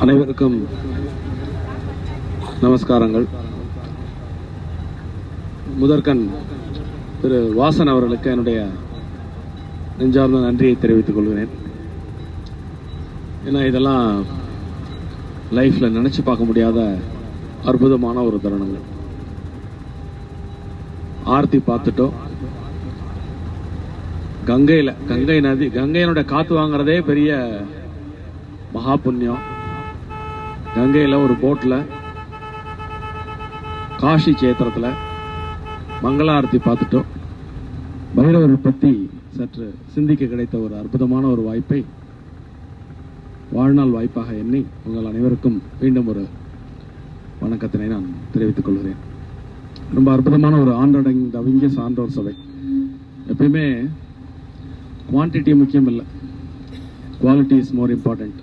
அனைவருக்கும் நமஸ்காரங்கள். முதற்கண் திரு வாசன் அவர்களுக்கு என்னுடைய நெஞ்சார்ந்த நன்றியை தெரிவித்துக் கொள்கிறேன். ஏன்னா இதெல்லாம் லைஃப்ல நினைச்சு பார்க்க முடியாத அற்புதமான ஒரு தருணங்கள். ஆர்த்தி பார்த்துட்டோம். கங்கை நதி, கங்கையினுடைய காத்து வாங்குறதே பெரிய மகா புண்ணியம். கங்கையில ஒரு போட்ல காஷி சேத்திரத்துல மங்களாரத்தி பார்த்துட்டோம். பைரவரை பற்றி சற்று சிந்திக்க கிடைத்த ஒரு அற்புதமான ஒரு வாய்ப்பை வாழ்நாள் வாய்ப்பாக எண்ணி உங்கள் அனைவருக்கும் மீண்டும் ஒரு வணக்கத்தினை நான் தெரிவித்துக் கொள்கிறேன். ரொம்ப அற்புதமான ஒரு ஆண்டடங்கிய சான்றோர் சபை. எப்பயுமே குவான்டிட்டி முக்கியம் இல்லை, குவாலிட்டி இஸ் மோர் இம்பார்ட்டன்ட்.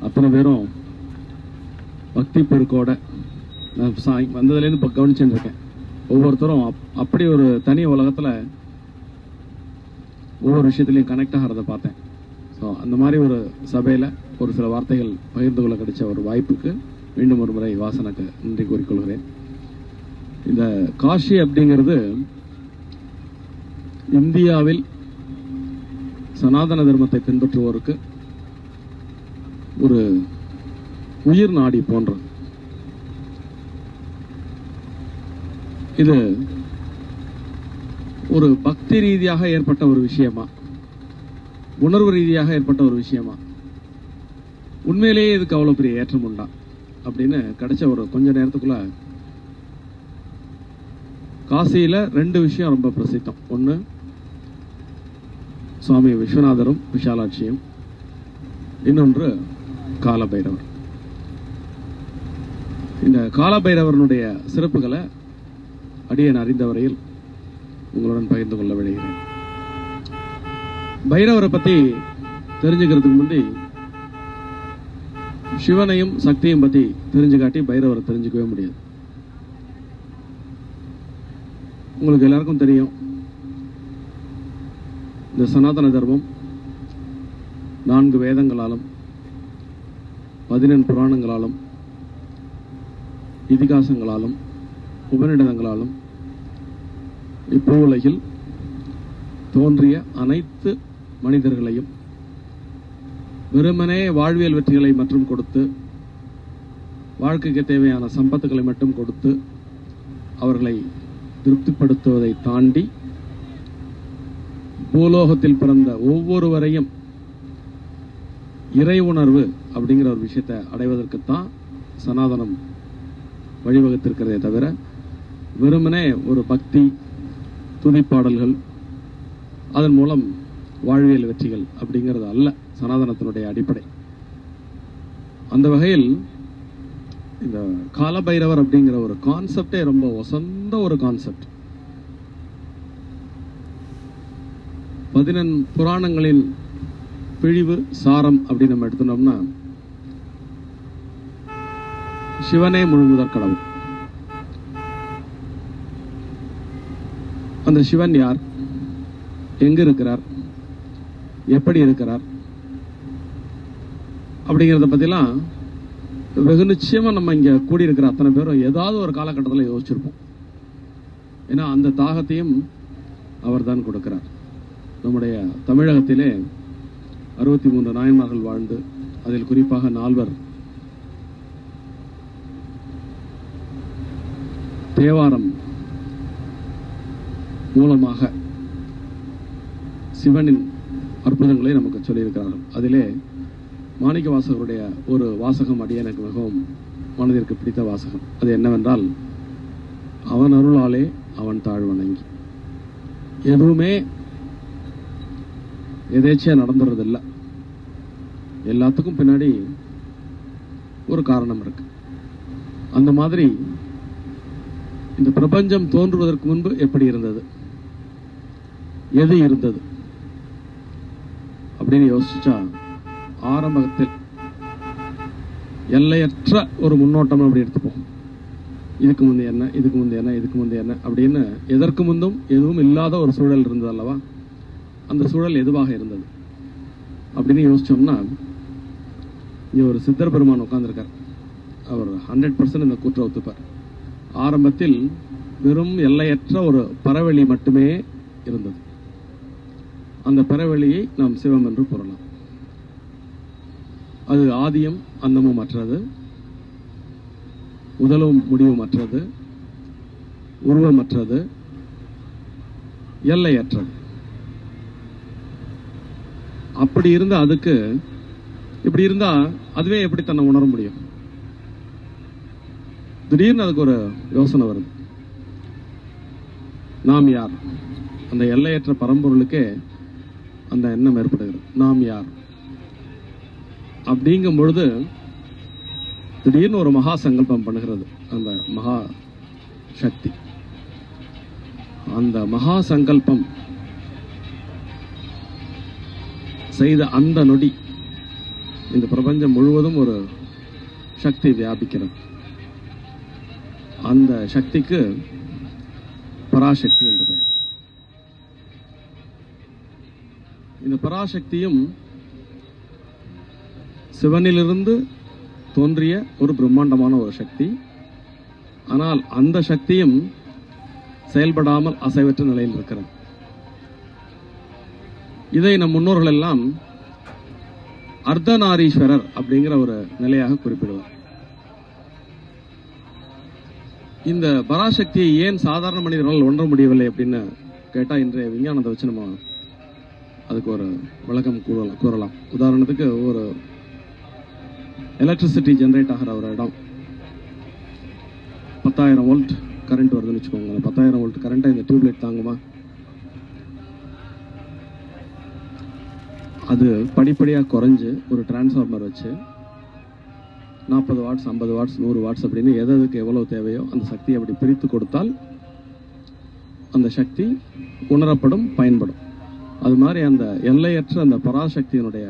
அத்தனை பேரும் பக்தி பெருக்கோட நான் வந்ததுலேருந்து இப்போ கவனிச்சுட்டு இருக்கேன். ஒவ்வொருத்தரும் அப்படி ஒரு தனி உலகத்தில் ஒவ்வொரு விஷயத்துலையும் கனெக்ட் ஆகிறத பார்த்தேன். ஸோ அந்த மாதிரி ஒரு சபையில் ஒரு சில வார்த்தைகள் பகிர்ந்து கொள்ள கிடைச்ச ஒரு வாய்ப்புக்கு மீண்டும் ஒரு முறை வாசனுக்கு நன்றி கூறிக்கொள்கிறேன். இந்த காஷி அப்படிங்கிறது இந்தியாவில் சனாதன தர்மத்தை பின்பற்றுவோருக்கு ஒரு உயிர் நாடி போன்றது. இது ஒரு பக்தி ரீதியாக ஏற்பட்ட ஒரு விஷயமா, உணர்வு ரீதியாக ஏற்பட்ட ஒரு விஷயமா, உண்மையிலேயே இதுக்கு அவ்வளவு பெரிய ஏற்றம் உண்டா அப்படின்னு கிடைச்ச ஒரு கொஞ்ச நேரத்துக்குள்ள காசியில 2 விஷயம் ரொம்ப பிரசித்தம். ஒன்று சுவாமி விஸ்வநாதரும் விஷாலாட்சியும், இன்னொன்று காலபைரவர். இந்த காலபைரவனுடைய சிறப்புகளை அடியேன் அறிந்த வரையில் உங்களுடன் பகிர்ந்து கொள்ள விடுகிறேன். பைரவரை பத்தி தெரிஞ்சுக்கிறதுக்கு முந்தி சிவனையும் சக்தியும் பத்தி தெரிஞ்சுக்காட்டி பைரவரை தெரிஞ்சுக்கவே முடியாது. உங்களுக்கு எல்லாருக்கும் தெரியும், இந்த சனாதன தர்மம் 4 வேதங்களாலும் 14 புராணங்களாலும் இதிகாசங்களாலும் உபநிடதங்களாலும் இப்போ உலகில் தோன்றிய அனைத்து மனிதர்களையும் வெறுமனே வாழ்வியல் வெற்றிகளை மட்டும் கொடுத்து, வாழ்க்கைக்கு தேவையான சம்பத்துக்களை மட்டும் கொடுத்து அவர்களை திருப்திப்படுத்துவதை தாண்டி பூலோகத்தில் பிறந்த ஒவ்வொருவரையும் இறை உணர்வு அப்படிங்கிற ஒரு விஷயத்தை அடைவதற்குத்தான் சனாதனம் வழிவகுத்திருக்கிறதே தவிர வெறுமனே ஒரு பக்தி துதிப்பாடல்கள் அதன் மூலம் வாழ்வியல் வெற்றிகள் அப்படிங்கிறது அல்ல சனாதனத்தினுடைய அடிப்படை. அந்த வகையில் இந்த காலபைரவர் அப்படிங்கிற ஒரு கான்செப்டே ரொம்ப வசந்த ஒரு கான்செப்ட். 14 புராணங்களின் பிழிவு சாரம் அப்படின்னு நம்ம எடுத்துனோம்னா சிவனே முழுமுதற் கடவுள். அந்த சிவன் யார், எங்க இருக்கிறார், எப்படி இருக்கிறார் அப்படிங்கிறத பத்திலாம் வெகு நிச்சயமா நம்ம இங்க கூடியிருக்கிற அத்தனை பேரும் ஏதாவது ஒரு காலகட்டத்தில் யோசிச்சிருப்போம். ஏன்னா அந்த தாகத்தையும் அவர் தான் கொடுக்கிறார். நம்முடைய தமிழகத்திலே 63 நாயன்மார்கள் வாழ்ந்து அதில் குறிப்பாக 4 தேவாரம் மூலமாக சிவனின் அற்புதங்களை நமக்கு சொல்லியிருக்கிறார்கள். அதிலே மாணிக்க வாசகருடைய ஒரு வாசகம் அடியே எனக்கு மிகவும் மனதிற்கு பிடித்த வாசகம். அது என்னவென்றால், அவன் அருளாலே அவன் தாழ்வணங்கி. எதுவுமே எதேச்சியா நடந்துறதில்லை, எல்லாத்துக்கும் பின்னாடி ஒரு காரணம் இருக்கு. அந்த மாதிரி இந்த பிரபஞ்சம் தோன்றுவதற்கு முன்பு எப்படி இருந்தது, எது இருந்தது அப்படின்னு யோசிச்சா ஆரம்பத்தில் எல்லையற்ற ஒரு முன்னோட்டம் அப்படி எடுத்துப்போம். இதுக்கு முந்தைய என்ன, இதுக்கு முந்தைய என்ன, இதுக்கு முந்தைய என்ன அப்படின்னு எதற்கு முந்தும் எதுவும் இல்லாத ஒரு சூழல் இருந்தது அல்லவா? அந்த சூழல் எதுவாக இருந்தது அப்படின்னு யோசிச்சோம்னா இங்கே ஒரு சித்தர் பெருமான் உட்கார்ந்துருக்கார். அவர் 100% இந்த கூற்றை ஒத்துப்பார். ஆரம்பத்தில் வெறும் எல்லையற்ற ஒரு பரவெளி மட்டுமே இருந்தது. அந்த பரவெளியை நாம் சிவம் என்று கூறலாம். அது ஆதியும் அந்தமும் அற்றது, முதலும் முடிவுமற்றது, உருவமற்றது, எல்லையற்றது. அப்படி இருந்த அதுக்கு இப்படி இருந்தா அதுவே எப்படி தன்னை உணர முடியும்? திடீர்னு அதுக்கு ஒரு யோசனை வருது. நாம் யார்? அந்த எல்லையற்ற பரம்பொருளுக்கே அந்த எண்ணம் ஏற்படுகிறது. நாம் யார் அப்படிங்கும் பொழுது திடீர்னு ஒரு மகா சங்கல்பம் பண்ணுகிறது அந்த மகா சக்தி. அந்த மகா சங்கல்பம் செய்த அந்த நொடி இந்த பிரபஞ்சம் முழுவதும் ஒரு சக்தி வியாபிக்கிறது. அந்த சக்திக்கு பராசக்தி என்று பெயர். இந்த பராசக்தியும் சிவனிலிருந்து தோன்றிய ஒரு பிரம்மாண்டமான ஒரு சக்தி. ஆனால் அந்த சக்தியும் செயல்படாமல் அசைவற்ற நிலையில் இருக்கிறது. இதை நம் முன்னோர்கள் எல்லாம் அர்த்தநாரீஸ்வரர் அப்படிங்கிற ஒரு நிலையாக குறிப்பிடுவார். இந்த பராசக்தியை ஏன் சாதாரண மனிதர்களால் உணர முடியவில்லை அப்படின்னு கேட்டா, இன்றைய விஞ்ஞானத்தை வச்சு நம்ம அதுக்கு ஒரு விளக்கம் கூறலாம். உதாரணத்துக்கு, ஒரு எலக்ட்ரிசிட்டி ஜெனரேட் ஆகிற ஒரு இடம் 10,000 வோல்ட் கரண்ட் வருதுன்னு வச்சுக்கோங்க. 10,000 வோல்ட் கரண்ட்டை இந்த டியூப்லைட் தாங்குமா? அது படிப்படியாக குறைஞ்சு ஒரு டிரான்ஸ்ஃபார்மர் வச்சு 40 வாட்ஸ், 50 வாட்ஸ், 100 வாட்ஸ் அப்படின்னு எதுக்கு எவ்வளவு தேவையோ அந்த சக்தியை அப்படி பிரித்து கொடுத்தால் அந்த சக்தி உணரப்படும், பயன்படும். அது மாதிரி அந்த எல்லையற்ற அந்த பராசக்தியினுடைய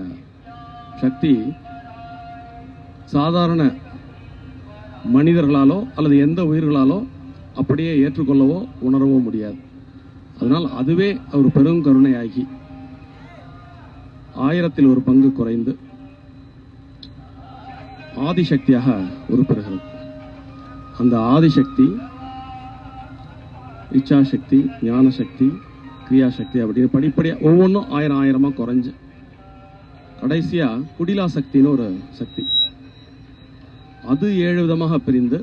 சக்தி சாதாரண மனிதர்களாலோ அல்லது எந்த உயிர்களாலோ அப்படியே ஏற்றுக்கொள்ளவோ உணரவோ முடியாது. அதனால் அதுவே ஒரு பெருங்கருணையாகி 1000ல் ஒரு பங்கு குறைந்து ஆதிசக்தியாக உருப்பெறுகிறது. அந்த ஆதிசக்தி இச்சாசக்தி, ஞானசக்தி, கிரியாசக்தி அப்படின்னு படிப்படியா ஒவ்வொன்றும் 1000 குறைஞ்சு கடைசியா குடிலா சக்தின்னு ஒரு சக்தி, அது 7 விதமாக பிரிந்து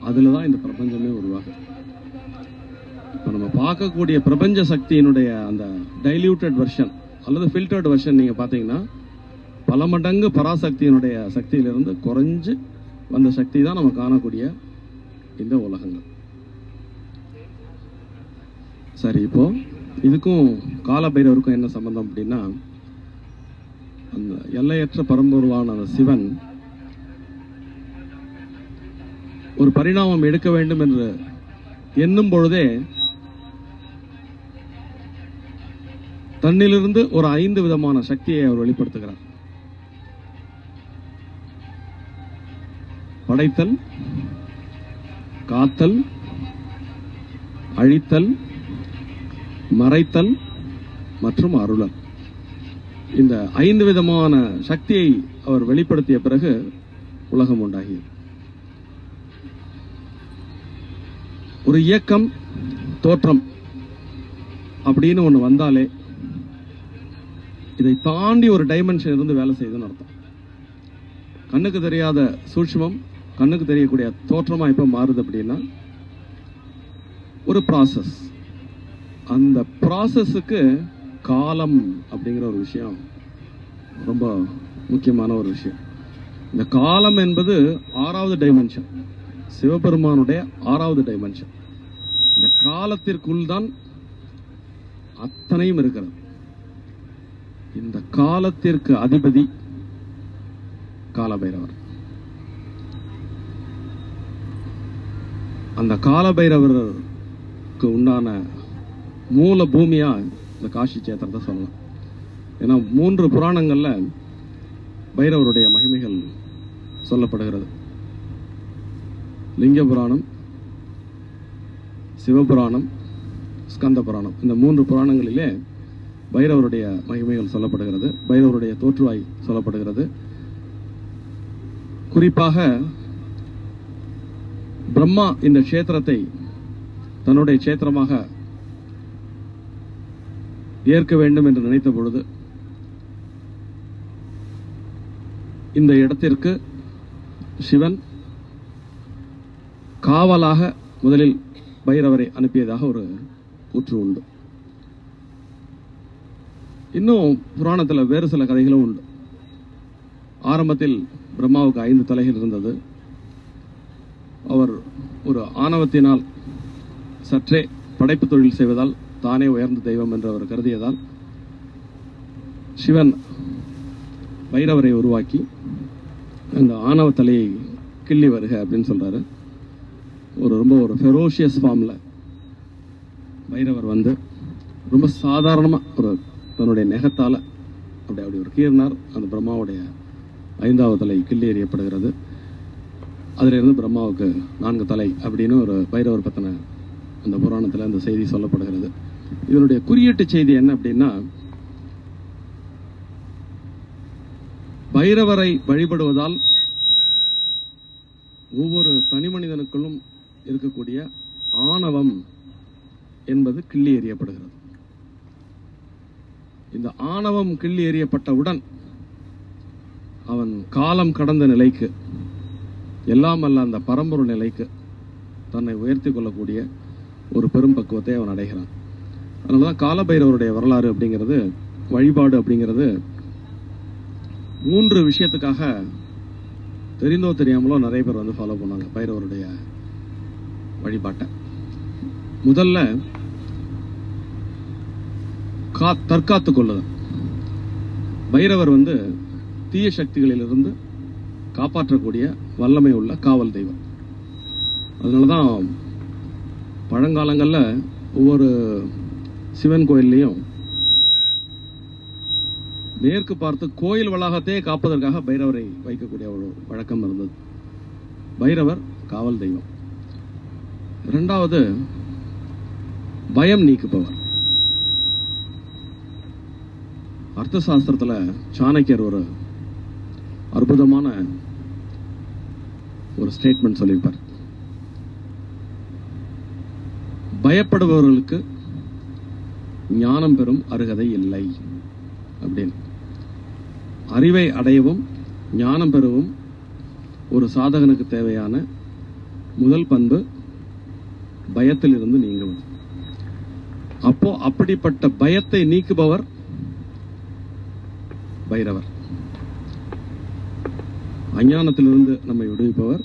அதுல தான் இந்த பிரபஞ்சமே உருவாகுது. இப்ப நம்ம பார்க்கக்கூடிய பிரபஞ்ச சக்தியினுடைய அந்த டைல்யூட்டட் வெர்ஷன் அல்லது ஃபில்டர்டு வெர்ஷன் நீங்க பாத்தீங்கன்னா பல மடங்கு பராசக்தியினுடைய சக்தியிலிருந்து குறைஞ்சு வந்த சக்தி தான் நம்ம காணக்கூடிய இந்த உலகங்கள். சரி, இப்போ இதுக்கும் காலபைரவருக்கும் என்ன சம்பந்தம் அப்படின்னா, அந்த எல்லையற்ற பரம்பொருளான அந்த சிவன் ஒரு பரிணாமம் எடுக்க வேண்டும் என்று எண்ணும் பொழுதே தன்னிலிருந்து ஒரு 5 விதமான சக்தியை அவர் வெளிப்படுத்துகிறார். படைத்தல், காத்தல், அழித்தல், மறைத்தல் மற்றும் அருளல். இந்த 5 விதமான சக்தியை அவர் வெளிப்படுத்திய பிறகு உலகம் உண்டாகியது. ஒரு இயக்கம், தோற்றம் அப்படின்னு ஒண்ணு வந்தாலே இதை தாண்டி ஒரு டைமென்ஷன் இருந்து வேலை செய்யுதுன்னு அர்த்தம். கண்ணுக்கு தெரியாத சூட்சுமம் கண்ணுக்கு தெரியக்கூடிய தோற்றமா இப்ப மாறுது அப்படின்னா ஒரு ப்ராசஸ். அந்த ப்ராசஸுக்கு காலம் அப்படிங்கிற ஒரு விஷயம் ரொம்ப முக்கியமான ஒரு விஷயம். இந்த காலம் என்பது 6வது டைமென்ஷன், சிவபெருமானுடைய 6வது டைமென்ஷன். இந்த காலத்திற்குள் தான் அத்தனையும் இருக்கிறது. இந்த காலத்திற்கு அதிபதி காலபைரவர். அந்த காலபைரவருக்கு உண்டான மூல பூமியா இந்த காசி சேத்திரத்தை சொல்லலாம். ஏன்னா 3 புராணங்கள்ல பைரவருடைய மகிமைகள் சொல்லப்படுகிறது. லிங்க புராணம், சிவபுராணம், ஸ்கந்த புராணம். இந்த 3 புராணங்களிலே பைரவருடைய மகிமைகள் சொல்லப்படுகிறது. பைரவருடைய தோற்றுவாய் சொல்லப்படுகிறது. குறிப்பாக பிரம்மா இந்த க்ஷேத்திரத்தை தன்னுடைய க்ஷேத்திரமாக ஏற்க வேண்டும் என்று நினைத்த பொழுது இந்த இடத்திற்கு சிவன் காவலாக முதலில் பைரவரை அனுப்பியதாக ஒரு கூற்று உண்டு. இன்னும் புராணத்தில் வேறு சில கதைகளும் உண்டு. ஆரம்பத்தில் பிரம்மாவுக்கு 5 தலைகள் இருந்தது. அவர் ஒரு ஆணவத்தினால் சற்றே படைப்பு தொழில் செய்வதால் தானே உயர்ந்த தெய்வம் என்று அவர் கருதியதால் சிவன் பைரவரை உருவாக்கி அந்த ஆணவ தலையை கிள்ளி வருக அப்படின்னு சொல்றாரு. ரொம்ப ஃபெரோஷியஸ் ஃபார்ம்ல பைரவர் வந்து ரொம்ப சாதாரணமாக தன்னுடைய நெகத்தால அப்படி ஒரு கீர்னார். அந்த பிரம்மாவுடைய 5வது தலை கிள்ளி எறியப்படுகிறது. அதிலிருந்து பிரம்மாவுக்கு 4 தலை அப்படின்னு ஒரு பைரவர் பற்றின அந்த புராணத்தில் அந்த செய்தி சொல்லப்படுகிறது. இதனுடைய குறியீட்டு செய்தி என்ன அப்படின்னா, பைரவரை வழிபடுவதால் ஒவ்வொரு தனி மனிதனுக்குள்ளும் இருக்கக்கூடிய ஆணவம் என்பது கிள்ளி எறியப்படுகிறது. இந்த ஆணவம் கிள்ளி எறியப்பட்டவுடன் அவன் காலம் கடந்த நிலைக்கு, எல்லாம் அல்ல அந்த பரம்பொருள் நிலைக்கு தன்னை உயர்த்தி கொள்ளக்கூடிய ஒரு பெரும் பக்குவத்தை அவன் அடைகிறான். அதனாலதான் காலபைரவருடைய வரலாறு அப்படிங்கிறது, வழிபாடு அப்படிங்கிறது 3 விஷயத்துக்காக தெரிந்தோ தெரியாமலோ நிறைய பேர் வந்து ஃபாலோ பண்ணாங்க பைரவருடைய வழிபாட்டை. முதல்ல தற்காத்து கொள்ளுதல். பைரவர் வந்து தீய சக்திகளிலிருந்து காப்பாற்றக்கூடிய வல்லமை உள்ள காவல் தெய்வம். அதனாலதான் பழங்காலங்களில் ஒவ்வொரு சிவன் கோயில்லையும் மேற்கு பார்த்து கோயில் வளாகத்தையே காப்பதற்காக பைரவரை வைக்கக்கூடிய ஒரு வழக்கம் இருந்தது. பைரவர் காவல் தெய்வம். 2வது பயம் நீக்குபவர். அர்த்த சாஸ்திரத்துல சாணக்கியர் ஒரு அற்புதமான ஒரு ஸ்டேட்மெண்ட் சொல்லியிருப்பார். பயப்படுபவர்களுக்கு ஞானம் பெறும் அருகதை இல்லை அப்படின்னு. அறிவை அடையவும் ஞானம் பெறவும் ஒரு சாதகனுக்கு தேவையான முதல் பண்பு பயத்தில் இருந்து நீங்குவது. அப்போ அப்படிப்பட்ட பயத்தை நீக்குபவர் பைரவர். அஞ்ஞானத்திலிருந்து நம்மை விடுவிப்பவர்,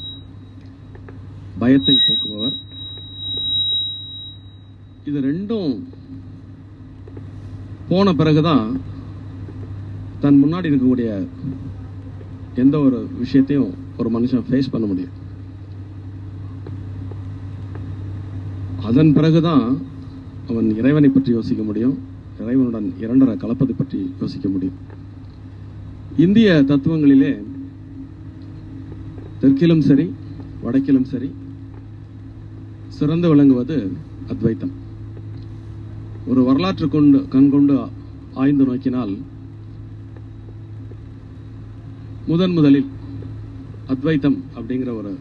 பயத்தை போக்குபவர். இது 2ம் போன பிறகுதான் தன் முன்னாடி இருக்கக்கூடிய எந்த ஒரு விஷயத்தையும் ஒரு மனுஷன் ஃபேஸ் பண்ண முடியும். அதன் பிறகுதான் அவன் இறைவனை பற்றி யோசிக்க முடியும், இறைவனுடன் இரண்டரை கலப்பதை பற்றி யோசிக்க முடியும். இந்திய தத்துவங்களிலே தெற்கிலும் சரி வடக்கிலும் சரி சிறந்து விளங்குவது அத்வைத்தம். ஒரு வரலாற்று கண்கொண்டு ஆய்ந்து நோக்கினால் முதலில் அத்வைத்தம் அப்படிங்கிற ஒரு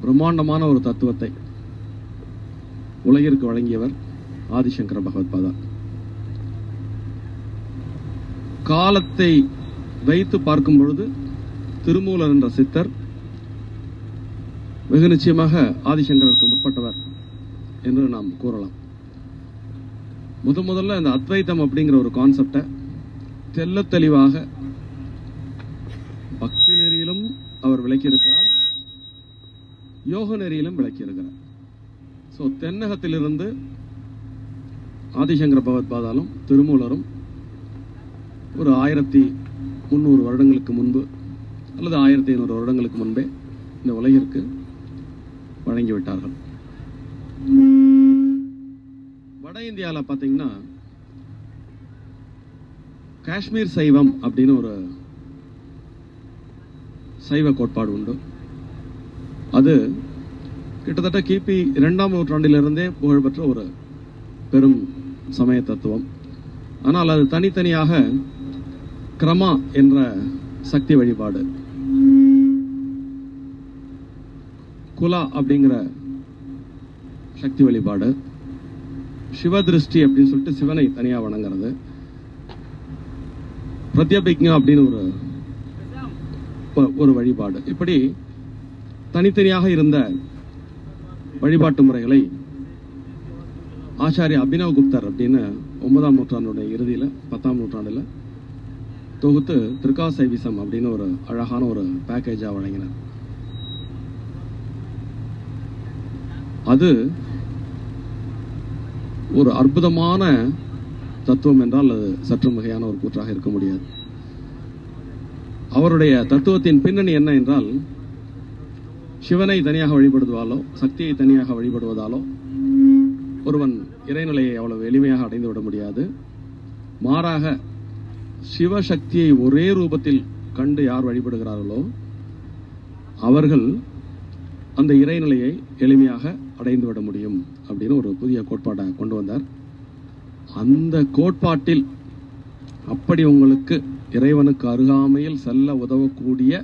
பிரம்மாண்டமான ஒரு தத்துவத்தை உலகிற்கு வழங்கியவர் ஆதிசங்கர பகவத்பாதா. காலத்தை வைத்து பார்க்கும் பொழுது திருமூலர் என்ற சித்தர் வெகு நிச்சயமாக ஆதிசங்கருக்கு முற்பட்டவர் என்று நாம் கூறலாம். முதல்ல இந்த அத்வைத்தம் அப்படிங்கிற ஒரு கான்செப்டை தெல்ல தெளிவாக பக்தி நெறியிலும் அவர் விளக்கியிருக்கிறார், யோக நெறியிலும் விளக்கியிருக்கிறார். ஸோ தென்னகத்திலிருந்து ஆதிசங்கர பகவத்பாதாலும் திருமூலரும் ஒரு 1300 வருடங்களுக்கு முன்பு அல்லது 1500 வருடங்களுக்கு முன்பே இந்த உலகிற்கு வழங்கிவிட்டார்கள். வட இந்தியாவில் பார்த்தீங்கன்னா காஷ்மீர் சைவம் அப்படின்னு ஒரு சைவ கோட்பாடு உண்டு. அது கிட்டத்தட்ட கிபி 2ஆம் நூற்றாண்டிலிருந்தே புகழ்பெற்ற ஒரு பெரும் சமய தத்துவம். ஆனால் அது தனித்தனியாக கிரமா என்ற சக்தி வழிபாடு, குலா அப்படிங்கிற சக்தி வழிபாடு, சிவதிருஷ்டி அப்படின்னு சொல்லிட்டு சிவனை தனியா வணங்குறது, பிரத்யபிக்ஞா அப்படின்னு ஒரு வழிபாடு. இப்படி தனித்தனியாக இருந்த வழிபாட்டு முறைகளை ஆச்சாரிய அபினவ் குப்தர் அப்படின்னு 9ஆம் நூற்றாண்டுடைய இறுதியில் 10ஆம் நூற்றாண்டுல தொகுத்து திருக்காசைவிசம் அப்படின்னு ஒரு அழகான ஒரு பேக்கேஜா வழங்கினார். அது ஒரு அற்புதமான தத்துவம் என்றால் அது சற்று மிகையான ஒரு கூற்றாக இருக்க முடியாது. அவருடைய தத்துவத்தின் பின்னணி என்ன என்றால், சிவனை தனியாக வழிபடுவதாலோ சக்தியை தனியாக வழிபடுவதாலோ ஒருவன் இறைநிலையை அவ்வளவு எளிமையாக அடைந்து விட முடியாது. மாறாக சிவசக்தியை ஒரே ரூபத்தில் கண்டு யார் வழிபடுகிறார்களோ அவர்கள் அந்த இறைநிலையை எளிமையாக அடைந்து விட முடியும் அப்படின்னு ஒரு புதிய கோட்பாட்டை கொண்டு வந்தார். அந்த கோட்பாட்டில் அப்படி உங்களுக்கு இறைவனுக்கு அருகாமையில் செல்ல உதவக்கூடிய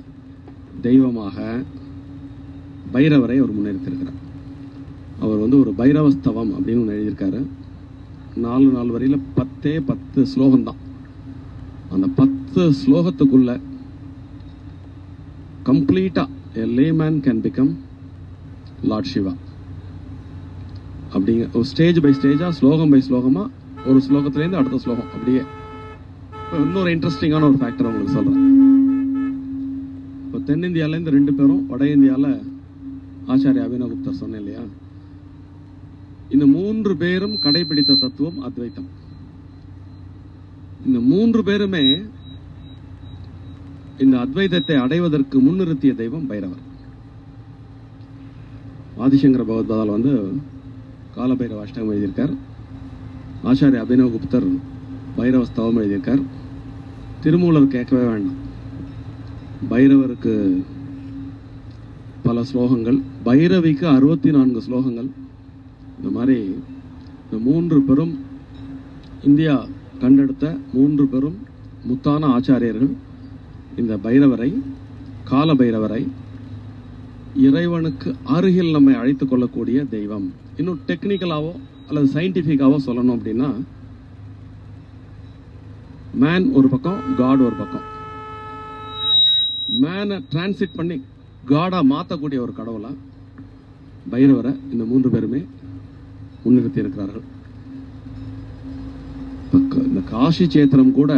தெய்வமாக பைரவரை அவர் முன்னிறுத்திருக்கிறார். அவர் ஒரு பைரவஸ்தவம் அப்படின்னு ஒன்று எழுதியிருக்காரு. 4 வரையில் 10 ஸ்லோகம்தான். அந்த 10 ஸ்லோகத்துக்குள்ள கம்ப்ளீட்டா a layman can become Lord Shiva அப்படிங்க ஒரு ஸ்டேஜ் பை ஸ்டேஜா, ஸ்லோகம் பை ஸ்லோகமா, ஒரு ஸ்லோகத்திலேருந்து அடுத்த ஸ்லோகம் அப்படியே. இன்னொரு இன்ட்ரெஸ்டிங்கான ஒரு ஃபேக்டர் உங்களுக்கு சொல்றேன். இப்போ தென்னிந்தியாவிலேருந்து 2 பேரும், வட இந்தியாவில் ஆச்சாரிய அபினவ் குப்தர் சொன்னேன் இல்லையா, இந்த 3 பேரும் கடைபிடித்த தத்துவம் அத்வைத்தம். இந்த 3 பேருமே இந்த அத்வைதத்தை அடைவதற்கு முன்னிறுத்திய தெய்வம் பைரவர். ஆதிசங்கர பகவத்பாதால் காலபைரவ அஷ்டகம் எழுதியிருக்கார். ஆச்சாரிய அபினவ் குப்தர் பைரவஸ்தவம் எழுதியிருக்கார். திருமூலர் கேட்கவே வேண்டாம், பைரவருக்கு பல ஸ்லோகங்கள், பைரவிக்கு 64 ஸ்லோகங்கள். இந்த மாதிரி இந்த 3 பெரும் இந்தியா கண்டெடுத்த 3 பெரும் முத்தான ஆச்சாரியர்கள் இந்த பைரவரை, கால பைரவரை இறைவனுக்கு அருகில் நம்மை அழைத்துக் கொள்ளக்கூடிய தெய்வம். இன்னும் டெக்னிக்கலாவோ அல்லது சயின்டிபிக்காவோ சொல்லணும் அப்படின்னா, மேன் ஒரு பக்கம், காட் ஒரு பக்கம். மேனை டிரான்சிட் பண்ணி காடா மாற்றக்கூடிய ஒரு கடவுளா பைரவரை இந்த 3 பேருமே முன்னிறுத்தி இருக்கிறார்கள். இந்த காசி சேத்திரம் கூட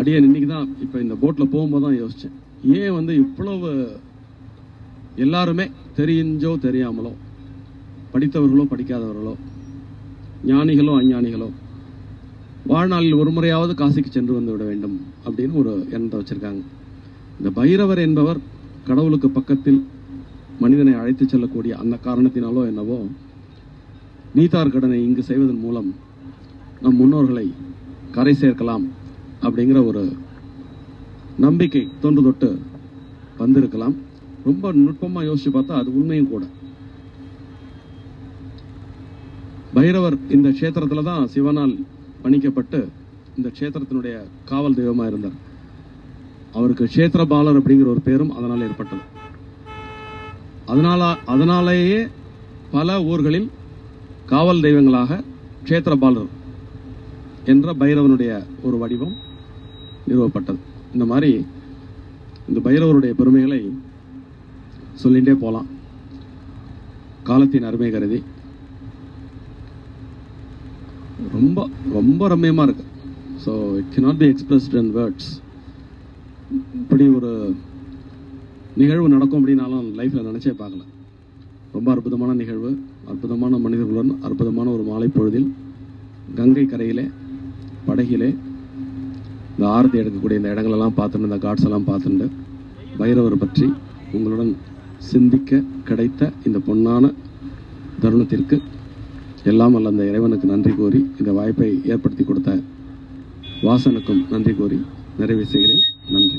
அடியே இன்னைக்கு தான் இப்போ இந்த போட்ல போகும்போது தான் யோசிச்சேன், ஏன் இவ்வளவு எல்லாருமே தெரிஞ்சோ தெரியாமலோ, படித்தவர்களோ படிக்காதவர்களோ, ஞானிகளோ அஞ்ஞானிகளோ வாழ்நாளில் ஒரு முறையாவது காசிக்கு சென்று வந்து விட வேண்டும் அப்படின்னு ஒரு எண்ணத்தை வச்சிருக்காங்க. இந்த பைரவர் என்பவர் கடவுளுக்கு பக்கத்தில் மனிதனை அழைத்து செல்லக்கூடிய அந்த காரணத்தினாலோ என்னவோ, நீத்தார் கடனை இங்கு செய்வதன் மூலம் நம் முன்னோர்களை கரை சேர்க்கலாம் அப்படிங்கிற ஒரு நம்பிக்கை தொன்று தொட்டு வந்திருக்கலாம். ரொம்ப நுட்பமா யோசிச்சு பார்த்தா அது உண்மையும் கூட. பைரவர் இந்த க்ஷேத்திரத்துல தான் சிவனால் பணிக்கப்பட்டு இந்த க்ஷேத்திரத்தினுடைய காவல் தெய்வமா இருந்தார். அவருக்கு க்ஷேத்திரபாலர் அப்படிங்கிற ஒரு பேரும் அதனால ஏற்பட்டது. அதனாலேயே பல ஊர்களில் காவல் தெய்வங்களாக க்ஷேத்திரபாலர் என்ற பைரவனுடைய ஒரு வடிவம் நிறுவப்பட்டது. இந்த மாதிரி இந்த பைரவருடைய பெருமைகளை சொல்லிட்டே போகலாம், காலத்தின் அருமை கருதி. ரொம்ப ரொம்ப ரம்மியமா இருக்கு. So it cannot be expressed in words. இப்படி ஒரு நிகழ்வு நடக்கும் அப்படின்னாலும் லைஃப்ல நினைச்சே பார்க்கல. ரொம்ப அற்புதமான நிகழ்வு, அற்புதமான மனிதர்களுடன் அற்புதமான ஒரு மாலை பொழுதில் கங்கை கரையிலே படகிலே இந்த ஆரத்தி எடுக்கக்கூடிய இந்த இடங்களெல்லாம் பார்த்துட்டு, இந்த காட்ஸ் எல்லாம் பார்த்துட்டு, பைரவர் பற்றி உங்களுடன் சிந்திக்க கிடைத்த இந்த பொன்னான தருணத்திற்கு எல்லாம் அல்ல அந்த இறைவனுக்கு நன்றி கூறி, இந்த வாய்ப்பை ஏற்படுத்தி கொடுத்த வாசனுக்கும் நன்றி கூறி நிறைவு செய்கிறேன். நன்றி.